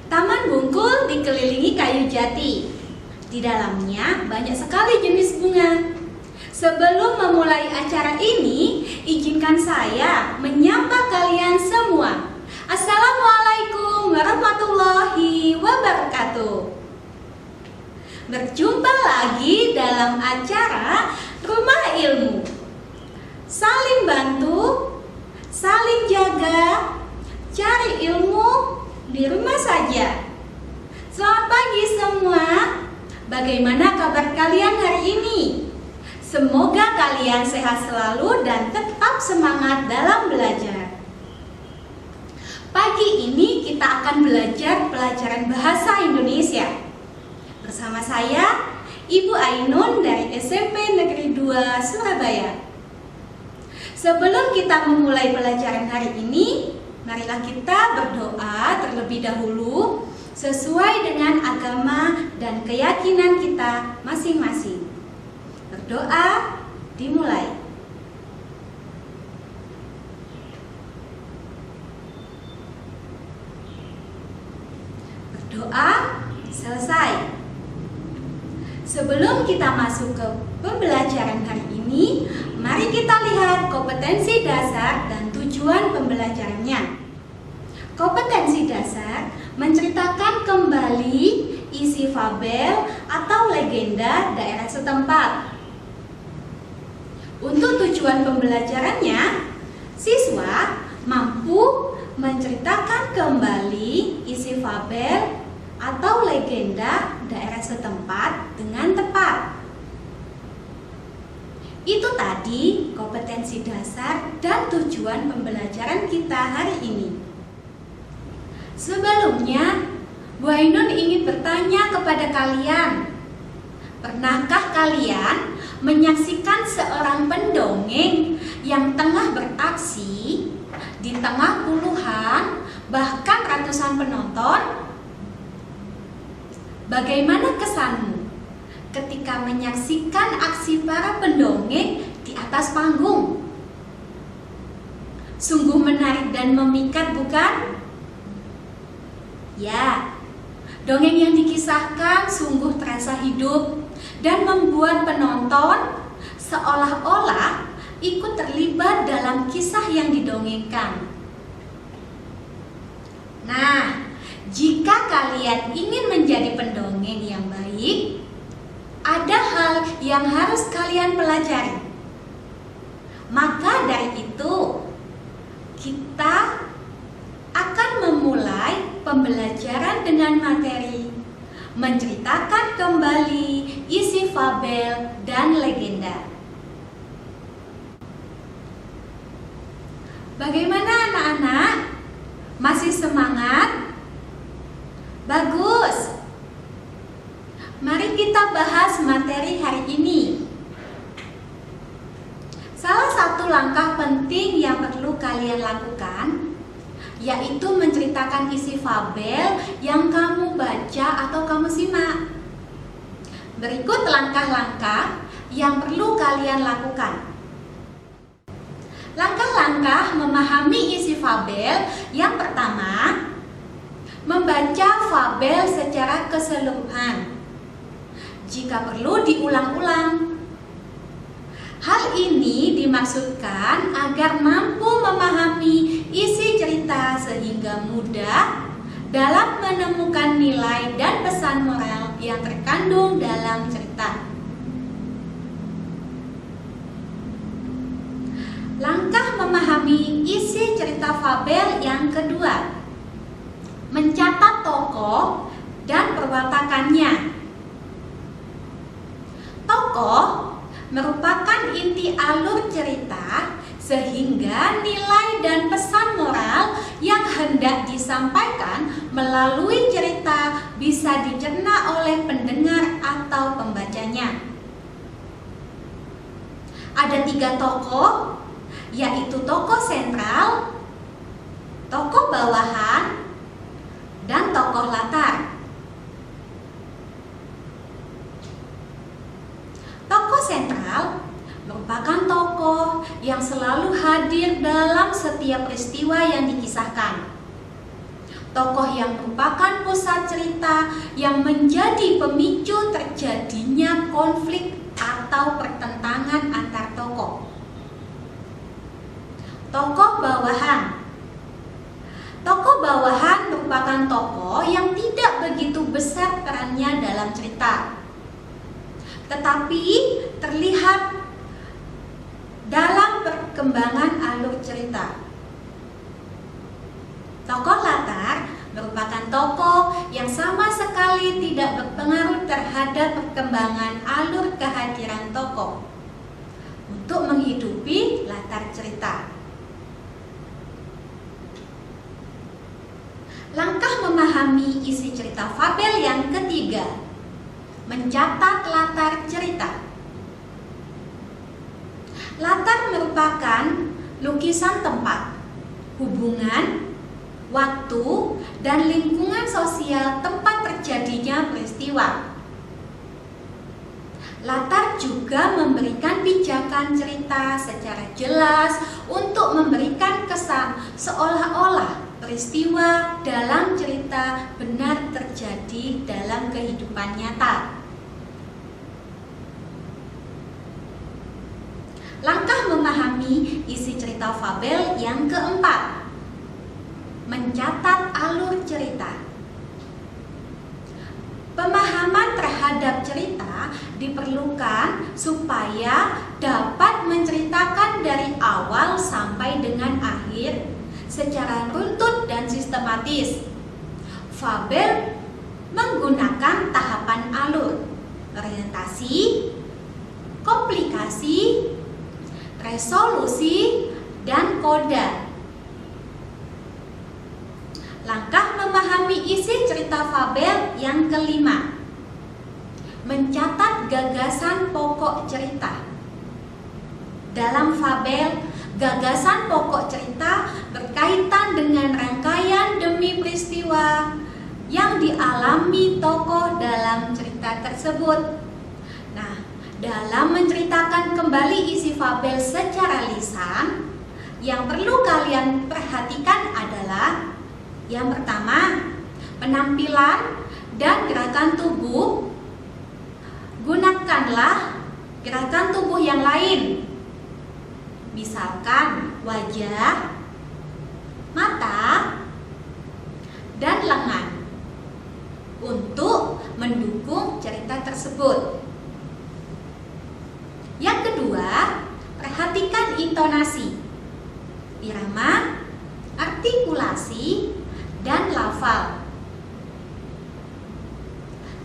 Taman Bungkul dikelilingi kayu jati. Di dalamnya banyak sekali jenis bunga. Sebelum memulai acara ini, izinkan saya menyapa kalian semua. Assalamualaikum warahmatullahi wabarakatuh. Berjumpa lagi dalam acara Rumah Ilmu. Saling bantu, saling jaga, cari ilmu di rumah saja. Selamat pagi semua. Bagaimana kabar kalian hari ini? Semoga kalian sehat selalu dan tetap semangat dalam belajar. Pagi ini kita akan belajar pelajaran bahasa Indonesia. Bersama saya, Ibu Ainun dari SMP Negeri 2 Surabaya. Sebelum kita memulai pelajaran hari ini, marilah kita berdoa terlebih dahulu sesuai dengan agama dan keyakinan kita masing-masing. Berdoa dimulai. Berdoa selesai. Sebelum kita masuk ke pembelajaran hari ini, mari kita lihat kompetensi dasar dan tujuan pembelajarannya. Kompetensi dasar menceritakan kembali isi fabel atau legenda daerah setempat. Untuk tujuan pembelajarannya, siswa mampu menceritakan kembali isi fabel atau legenda daerah setempat dengan tepat. Itu tadi kompetensi dasar dan tujuan pembelajaran kita hari ini. Sebelumnya, Bu Ainun ingin bertanya kepada kalian, pernahkah kalian menyaksikan seorang pendongeng yang tengah beraksi di tengah puluhan bahkan ratusan penonton? Bagaimana kesanmu ketika menyaksikan aksi para pendongeng di atas panggung? Sungguh menarik dan memikat, bukan? Ya, dongeng yang dikisahkan sungguh terasa hidup dan membuat penonton seolah-olah ikut terlibat dalam kisah yang didongengkan. Nah, jika kalian ingin menjadi pendongeng yang baik, ada hal yang harus kalian pelajari. Maka dari itu, kita akan memulai pembelajaran dengan materi menceritakan kembali isi fabel dan legenda. Bagaimana anak-anak? Masih semangat? Bagus. Mari kita bahas materi hari ini. Salah satu langkah penting yang perlu kalian lakukan yaitu menceritakan isi fabel yang kamu baca atau kamu simak. Berikut langkah-langkah yang perlu kalian lakukan. Langkah-langkah memahami isi fabel. Yang pertama, membaca fabel secara keseluruhan. Jika perlu diulang-ulang. Hal ini dimaksudkan agar mampu memahami isi cerita sehingga mudah dalam menemukan nilai dan pesan moral yang terkandung dalam cerita. Langkah memahami isi cerita fabel yang kedua, mencatat tokoh dan perwatakannya. Tokoh merupakan inti alur cerita sehingga nilai dan pesan moral yang hendak disampaikan melalui cerita bisa dicerna oleh pendengar atau pembacanya. Ada 3 tokoh, yaitu tokoh sentral, tokoh bawahan, dan tokoh latar. Tokoh sentral merupakan tokoh yang selalu hadir dalam setiap peristiwa yang dikisahkan. tokoh yang merupakan pusat cerita yang menjadi pemicu terjadinya konflik atau pertentangan antar tokoh. Tokoh bawahan. Tokoh bawahan merupakan tokoh yang tidak begitu besar perannya dalam cerita, tetapi terlihat dalam perkembangan alur cerita. Tokoh latar merupakan tokoh yang sama sekali tidak berpengaruh terhadap perkembangan alur kehadiran tokoh untuk menghidupi latar cerita. Langkah memahami isi cerita fabel yang ketiga, mencatat latar cerita. Latar merupakan lukisan tempat, hubungan, waktu, dan lingkungan sosial tempat terjadinya peristiwa. Latar juga memberikan pijakan cerita secara jelas untuk memberikan kesan seolah-olah peristiwa dalam cerita benar terjadi dalam kehidupan nyata. Langkah memahami isi cerita fabel yang keempat, mencatat alur cerita. Pemahaman terhadap cerita diperlukan supaya dapat menceritakan dari awal sampai dengan akhir secara runtut dan sistematis. Fabel menggunakan tahapan alur, orientasi, komplikasi, resolusi, dan koda. Langkah memahami isi cerita fabel yang kelima, mencatat gagasan pokok cerita. Dalam fabel, gagasan pokok cerita berkaitan dengan rangkaian demi peristiwa yang dialami tokoh dalam cerita tersebut. Nah, dalam menceritakan kembali isi fabel secara lisan, yang perlu kalian perhatikan adalah yang pertama, penampilan dan gerakan tubuh. Gunakanlah gerakan tubuh yang lain, misalkan wajah, mata, dan lengan untuk mendukung cerita tersebut. Yang kedua, perhatikan intonasi, irama, artikulasi, dan lafal.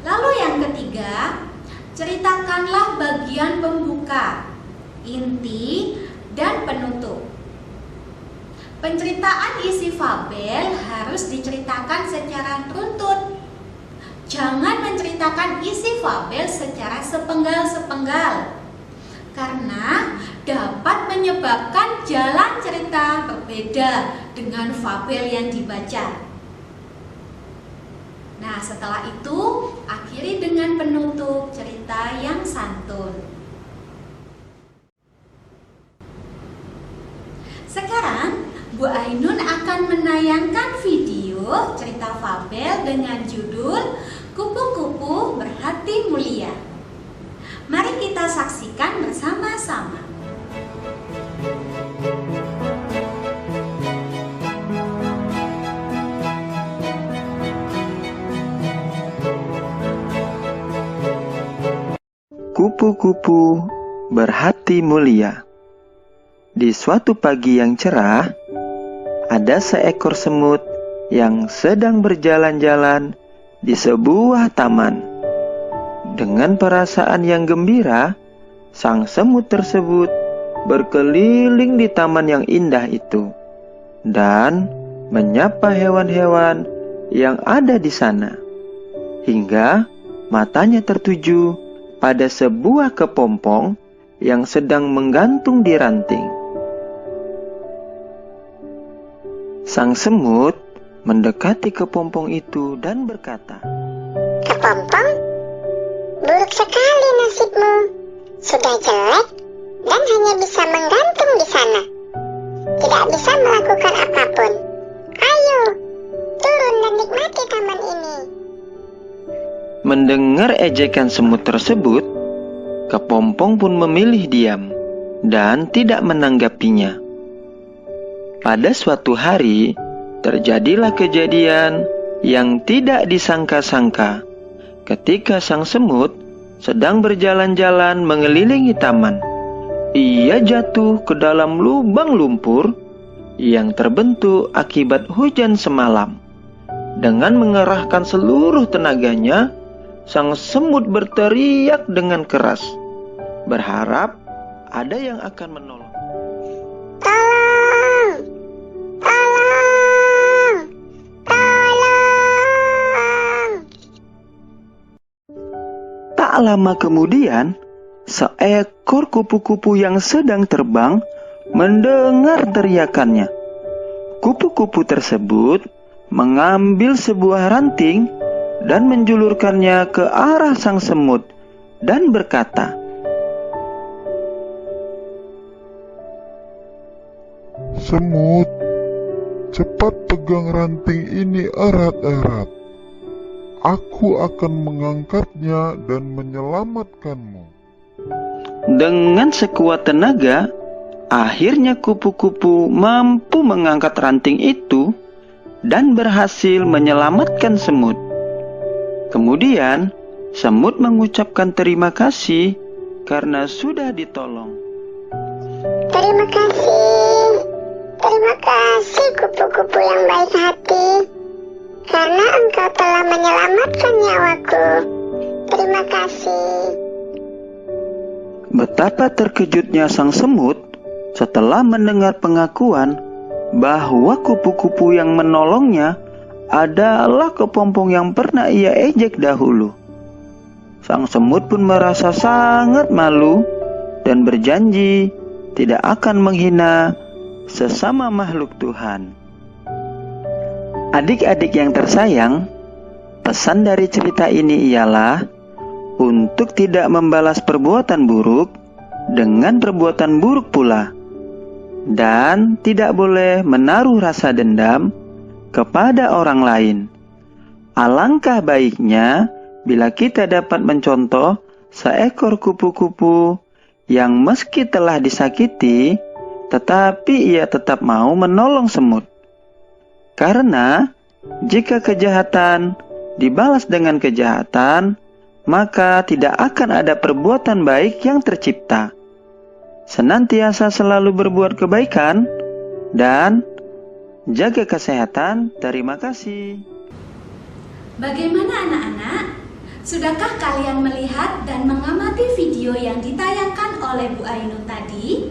Lalu yang ketiga, ceritakanlah bagian pembuka, inti, dan penutup. Penceritaan isi fabel harus diceritakan secara runtut. Jangan menceritakan isi fabel secara sepenggal-sepenggal, karena dapat menyebabkan jalan cerita berbeda dengan fabel yang dibaca. Nah, setelah itu akhiri dengan penutup cerita yang santun. Sekarang Bu Ainun akan menayangkan video cerita fabel dengan judul Kupu-kupu Berhati Mulia. Mari kita saksikan bersama-sama. Kupu-kupu berhati mulia. Di suatu pagi yang cerah, ada seekor semut yang sedang berjalan-jalan di sebuah taman. Dengan perasaan yang gembira, sang semut tersebut berkeliling di taman yang indah itu dan menyapa hewan-hewan yang ada di sana, hingga matanya tertuju pada sebuah kepompong yang sedang menggantung di ranting. Sang semut mendekati kepompong itu dan berkata, "Kepompong, buruk sekali nasibmu. Sudah jelek dan hanya bisa menggantung di sana. Tidak bisa melakukan apapun. Ayo, turun ini. Mendengar ejekan semut tersebut, Kepompong pun memilih diam dan tidak menanggapinya. Pada suatu hari, terjadilah kejadian yang tidak disangka-sangka ketika sang semut sedang berjalan-jalan mengelilingi taman. Ia jatuh ke dalam lubang lumpur yang terbentuk akibat hujan semalam. Dengan mengerahkan seluruh tenaganya, sang semut berteriak dengan keras, berharap ada yang akan menolong. Tolong! Tolong! Tolong! Tak lama kemudian, seekor kupu-kupu yang sedang terbang mendengar teriakannya. Kupu-kupu tersebut mengambil sebuah ranting dan menjulurkannya ke arah sang semut dan berkata, "Semut, cepat pegang ranting ini erat-erat. Aku akan mengangkatnya dan menyelamatkanmu." Dengan sekuat tenaga, akhirnya kupu-kupu mampu mengangkat ranting itu dan berhasil menyelamatkan semut. Kemudian, semut mengucapkan terima kasih karena sudah ditolong. Terima kasih kupu-kupu yang baik hati, karena engkau telah menyelamatkan nyawaku. Terima kasih. Betapa terkejutnya sang semut setelah mendengar pengakuan bahwa kupu-kupu yang menolongnya adalah kepompong yang pernah ia ejek dahulu. Sang semut pun merasa sangat malu dan berjanji tidak akan menghina sesama makhluk Tuhan. Adik-adik yang tersayang, pesan dari cerita ini ialah untuk tidak membalas perbuatan buruk dengan perbuatan buruk pula, dan tidak boleh menaruh rasa dendam kepada orang lain. Alangkah baiknya bila kita dapat mencontoh seekor kupu-kupu yang meski telah disakiti, tetapi ia tetap mau menolong semut. Karena jika kejahatan dibalas dengan kejahatan, maka tidak akan ada perbuatan baik yang tercipta. Senantiasa selalu berbuat kebaikan dan jaga kesehatan. Terima kasih. Bagaimana anak-anak? Sudahkah kalian melihat dan mengamati video yang ditayangkan oleh Bu Ainun tadi?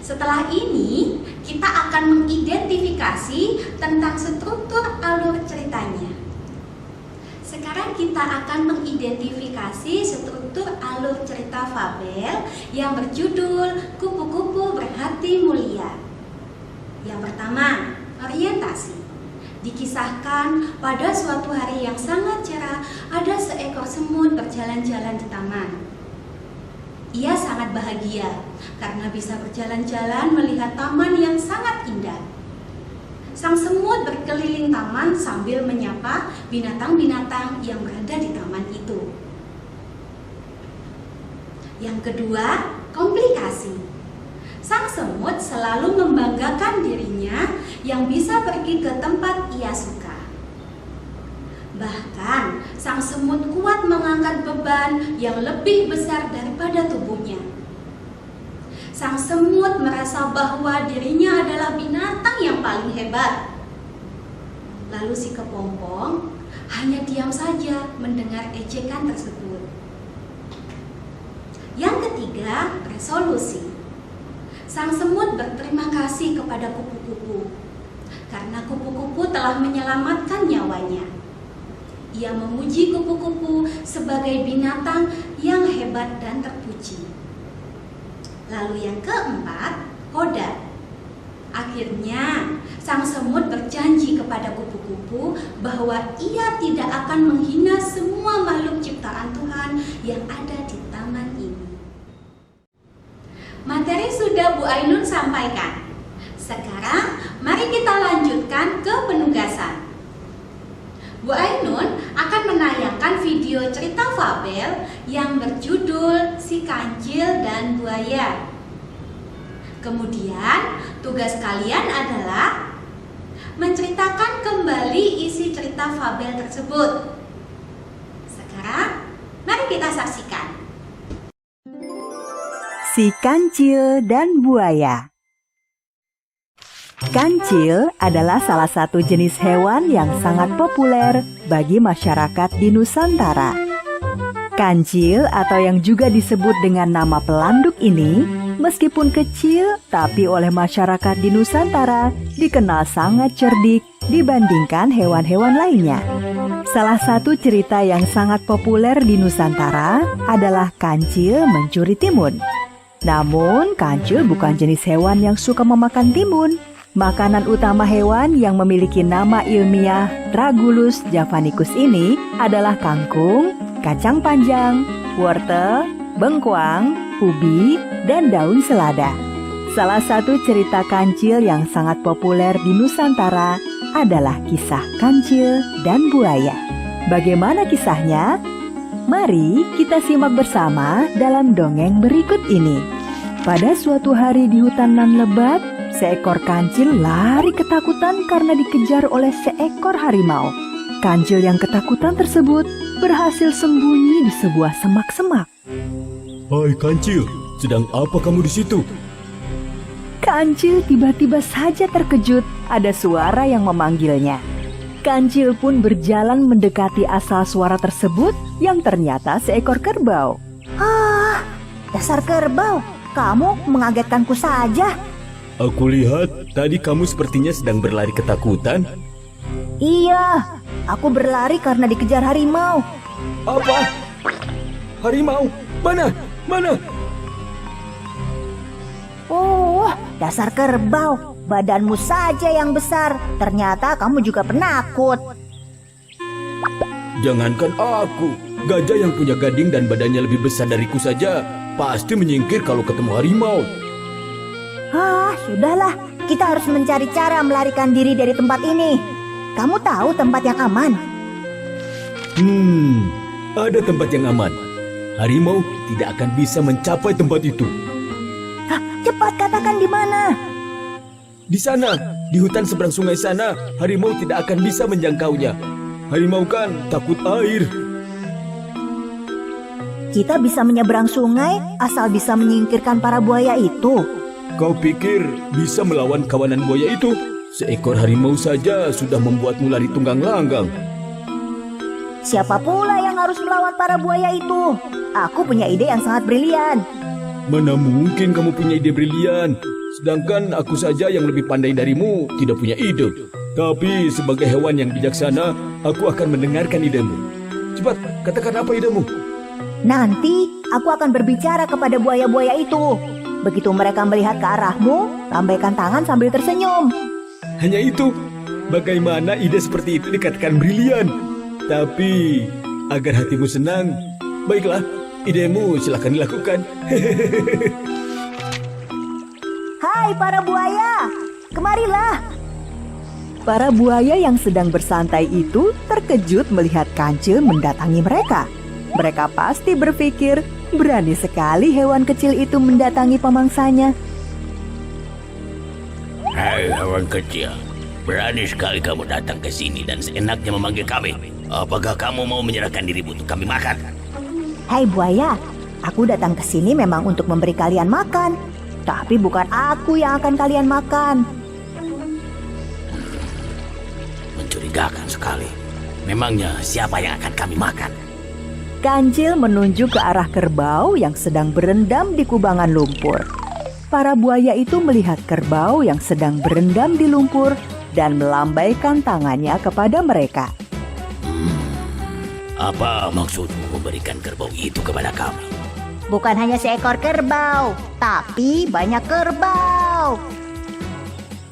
Setelah ini, kita akan mengidentifikasi tentang struktur alur ceritanya. Sekarang kita akan mengidentifikasi struktur alur cerita fabel yang berjudul Kupu-kupu Berhati Mulia. Yang pertama, orientasi. Dikisahkan pada suatu hari yang sangat cerah, ada seekor semut berjalan-jalan di taman. Ia sangat bahagia karena bisa berjalan-jalan melihat taman yang sangat indah. Sang semut berkeliling taman sambil menyapa binatang-binatang yang berada di taman itu. Yang kedua, komplikasi. Sang semut selalu membanggakan dirinya yang bisa pergi ke tempat ia suka. Bahkan, sang semut kuat mengangkat beban yang lebih besar daripada tubuhnya. Sang semut merasa bahwa dirinya adalah binatang yang paling hebat. Lalu si kepompong hanya diam saja mendengar ejekan tersebut. Yang ketiga, resolusi. Sang semut berterima kasih kepada kupu-kupu karena kupu-kupu telah menyelamatkan nyawanya. Ia memuji kupu-kupu sebagai binatang yang hebat dan terpuji. Lalu yang keempat, koda. Akhirnya, sang semut berjanji kepada kupu-kupu bahwa ia tidak akan menghina semua makhluk ciptaan Tuhan yang ada di taman ini. Materi sudah Bu Ainun sampaikan. Sekarang, mari kita lanjutkan ke penugasan. cerita fabel yang berjudul Si Kancil dan Buaya. Kemudian, tugas kalian adalah menceritakan kembali isi cerita fabel tersebut. Sekarang, mari kita saksikan. Si Kancil dan Buaya. Kancil adalah salah satu jenis hewan yang sangat populer bagi masyarakat di Nusantara. Kancil atau yang juga disebut dengan nama pelanduk ini, meskipun kecil tapi oleh masyarakat di Nusantara dikenal sangat cerdik dibandingkan hewan-hewan lainnya. Salah satu cerita yang sangat populer di Nusantara adalah kancil mencuri timun. Namun, kancil bukan jenis hewan yang suka memakan timun. Makanan utama hewan yang memiliki nama ilmiah Tragulus javanicus ini adalah kangkung, kacang panjang, wortel, bengkoang, ubi, dan daun selada. Salah satu cerita kancil yang sangat populer di Nusantara adalah kisah Kancil dan Buaya. Bagaimana kisahnya? Mari kita simak bersama dalam dongeng berikut ini. Pada suatu hari di hutan nan lebat, seekor kancil lari ketakutan karena dikejar oleh seekor harimau. Kancil yang ketakutan tersebut berhasil sembunyi di sebuah semak-semak. Hai kancil, sedang apa kamu di situ? Kancil tiba-tiba saja terkejut ada suara yang memanggilnya. Kancil pun berjalan mendekati asal suara tersebut yang ternyata seekor kerbau. Ah, dasar kerbau, kamu mengagetkanku saja. Aku lihat tadi kamu sepertinya sedang berlari ketakutan. Iya, aku berlari karena dikejar harimau. Apa? Harimau? Mana? Mana? Oh, dasar kerbau, badanmu saja yang besar. Ternyata kamu juga penakut. Jangankan aku, gajah yang punya gading dan badannya lebih besar dariku saja pasti menyingkir kalau ketemu harimau. Ah, sudahlah, kita harus mencari cara melarikan diri dari tempat ini. Kamu tahu tempat yang aman? Ada tempat yang aman. Harimau tidak akan bisa mencapai tempat itu. Hah, cepat katakan di mana? Di sana, di hutan seberang sungai sana, harimau tidak akan bisa menjangkaunya. Harimau kan takut air. Kita bisa menyeberang sungai asal bisa menyingkirkan para buaya itu. Kau pikir bisa melawan kawanan buaya itu? Seekor harimau saja sudah membuatmu lari tunggang langgang. Siapa pula yang harus melawan para buaya itu? Aku punya ide yang sangat brilian. Mana mungkin kamu punya ide brilian? Sedangkan aku saja yang lebih pandai darimu tidak punya ide. Tapi sebagai hewan yang bijaksana, aku akan mendengarkan idemu. Cepat, katakan apa idemu? Nanti aku akan berbicara kepada buaya-buaya itu. Begitu mereka melihat ke arahmu, lambaikan tangan sambil tersenyum. Hanya itu? Bagaimana ide seperti itu dikatakan brilian? Tapi agar hatimu senang, baiklah, idemu silakan dilakukan. Hai para buaya, kemarilah. Para buaya yang sedang bersantai itu terkejut melihat kancil mendatangi mereka. Mereka pasti berpikir, berani sekali hewan kecil itu mendatangi pemangsanya. Hai hewan kecil, berani sekali kamu datang ke sini dan seenaknya memanggil kami. Apakah kamu mau menyerahkan dirimu untuk kami makan? Hai buaya, aku datang ke sini memang untuk memberi kalian makan. Tapi bukan aku yang akan kalian makan. Mencurigakan sekali. Memangnya siapa yang akan kami makan? Kancil menunjuk ke arah kerbau yang sedang berendam di kubangan lumpur. Para buaya itu melihat kerbau yang sedang berendam di lumpur dan melambaikan tangannya kepada mereka. Apa maksudmu memberikan kerbau itu kepada kami? Bukan hanya seekor kerbau, tapi banyak kerbau.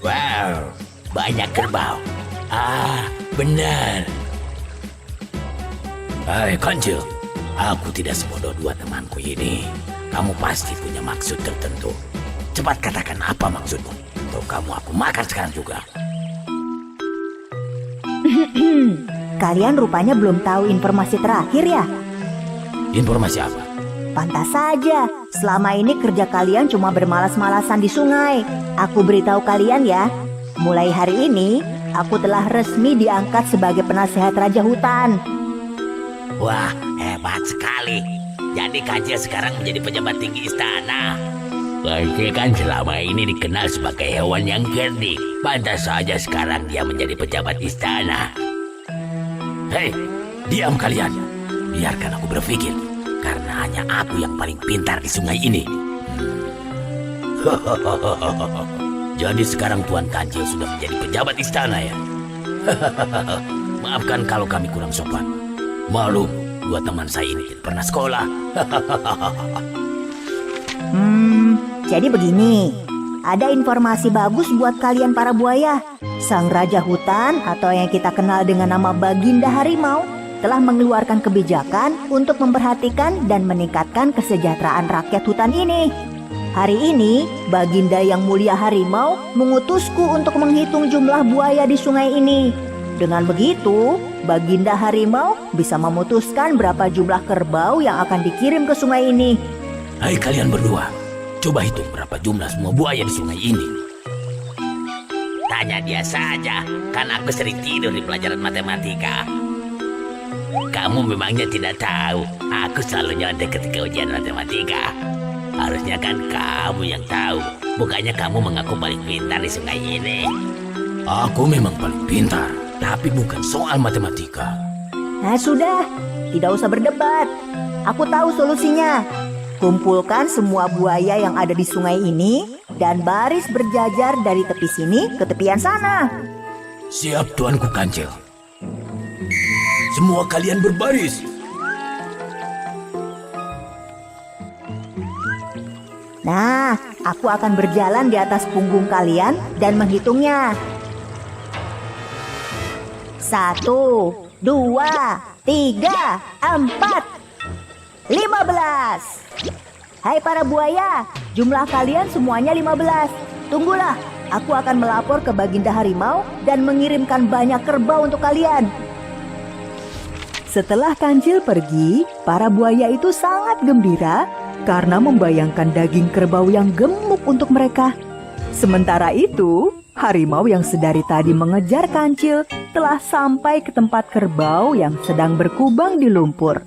Wow, banyak kerbau. Ah, benar. Hai Kancil, aku tidak sebodoh dua temanku ini. Kamu pasti punya maksud tertentu. Cepat katakan apa maksudmu. Atau kamu aku makan sekarang juga. Kalian rupanya belum tahu informasi terakhir ya? Informasi apa? Pantas saja, selama ini kerja kalian cuma bermalas-malasan di sungai. Aku beritahu kalian ya, mulai hari ini aku telah resmi diangkat sebagai penasehat Raja Hutan. Wah, hebat sekali. Jadi Kancil sekarang menjadi pejabat tinggi istana. Kancil kan selama ini dikenal sebagai hewan yang cerdik. Pantas saja sekarang dia menjadi pejabat istana. Hei, diam kalian. Biarkan aku berpikir. Karena hanya aku yang paling pintar di sungai ini. Jadi sekarang Tuan Kancil sudah menjadi pejabat istana ya? Maafkan kalau kami kurang sopan. Maklum, dua teman saya ini tidak pernah sekolah. Jadi begini, ada informasi bagus buat kalian para buaya. Sang Raja Hutan atau yang kita kenal dengan nama Baginda Harimau telah mengeluarkan kebijakan untuk memperhatikan dan meningkatkan kesejahteraan rakyat hutan ini. Hari ini, Baginda yang mulia Harimau mengutusku untuk menghitung jumlah buaya di sungai ini. Dengan begitu, Baginda Harimau bisa memutuskan berapa jumlah kerbau yang akan dikirim ke sungai ini. Hai kalian berdua, coba hitung berapa jumlah semua buaya di sungai ini. Tanya dia saja, kan aku sering tidur di pelajaran matematika. Kamu memangnya tidak tahu, aku selalu nyontek ketika ujian matematika. Harusnya kan kamu yang tahu, bukannya kamu mengaku paling pintar di sungai ini. Aku memang paling pintar, tapi bukan soal matematika. Nah sudah, tidak usah berdebat. Aku tahu solusinya. Kumpulkan semua buaya yang ada di sungai ini dan baris berjajar dari tepi sini ke tepian sana. Siap Tuanku Kancil. Semua kalian berbaris. Nah, aku akan berjalan di atas punggung kalian dan menghitungnya. 1, 2, 3, 4, 15. Hai para buaya, jumlah kalian semuanya 15. Tunggulah, aku akan melapor ke Baginda Harimau dan mengirimkan banyak kerbau untuk kalian. Setelah Kancil pergi, para buaya itu sangat gembira karena membayangkan daging kerbau yang gemuk untuk mereka. Sementara itu, harimau yang sedari tadi mengejar Kancil telah sampai ke tempat kerbau yang sedang berkubang di lumpur.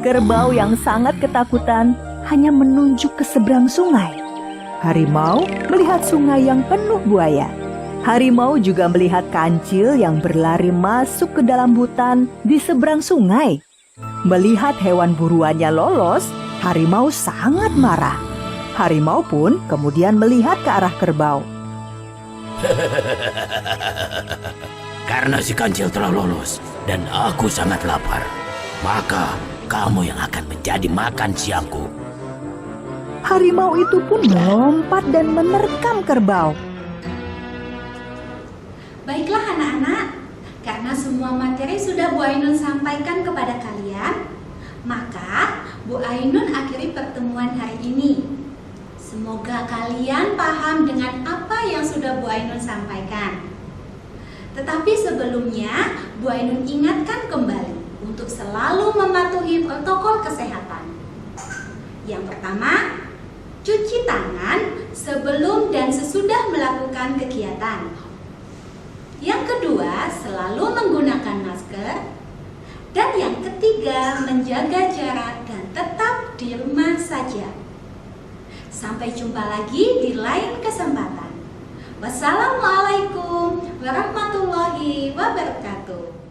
Kerbau yang sangat ketakutan hanya menunjuk ke seberang sungai. Harimau melihat sungai yang penuh buaya. Harimau juga melihat Kancil yang berlari masuk ke dalam hutan di seberang sungai. Melihat hewan buruannya lolos, harimau sangat marah. Harimau pun kemudian melihat ke arah kerbau. Karena si Kancil telah lolos dan aku sangat lapar, maka kamu yang akan menjadi makan siangku. Harimau itu pun melompat dan menerkam kerbau. Baiklah anak-anak, karena semua materi sudah Bu Ainun sampaikan kepada kalian, maka Bu Ainun akhiri pertemuan hari ini. Semoga kalian paham dengan apa yang sudah Bu Ainun sampaikan. Tetapi sebelumnya, Bu Ainun ingatkan kembali untuk selalu mematuhi protokol kesehatan. Yang pertama, cuci tangan sebelum dan sesudah melakukan kegiatan. Yang kedua, selalu menggunakan masker. Dan yang ketiga, menjaga jarak dan tetap di rumah saja. Sampai jumpa lagi di lain kesempatan. Wassalamualaikum warahmatullahi wabarakatuh.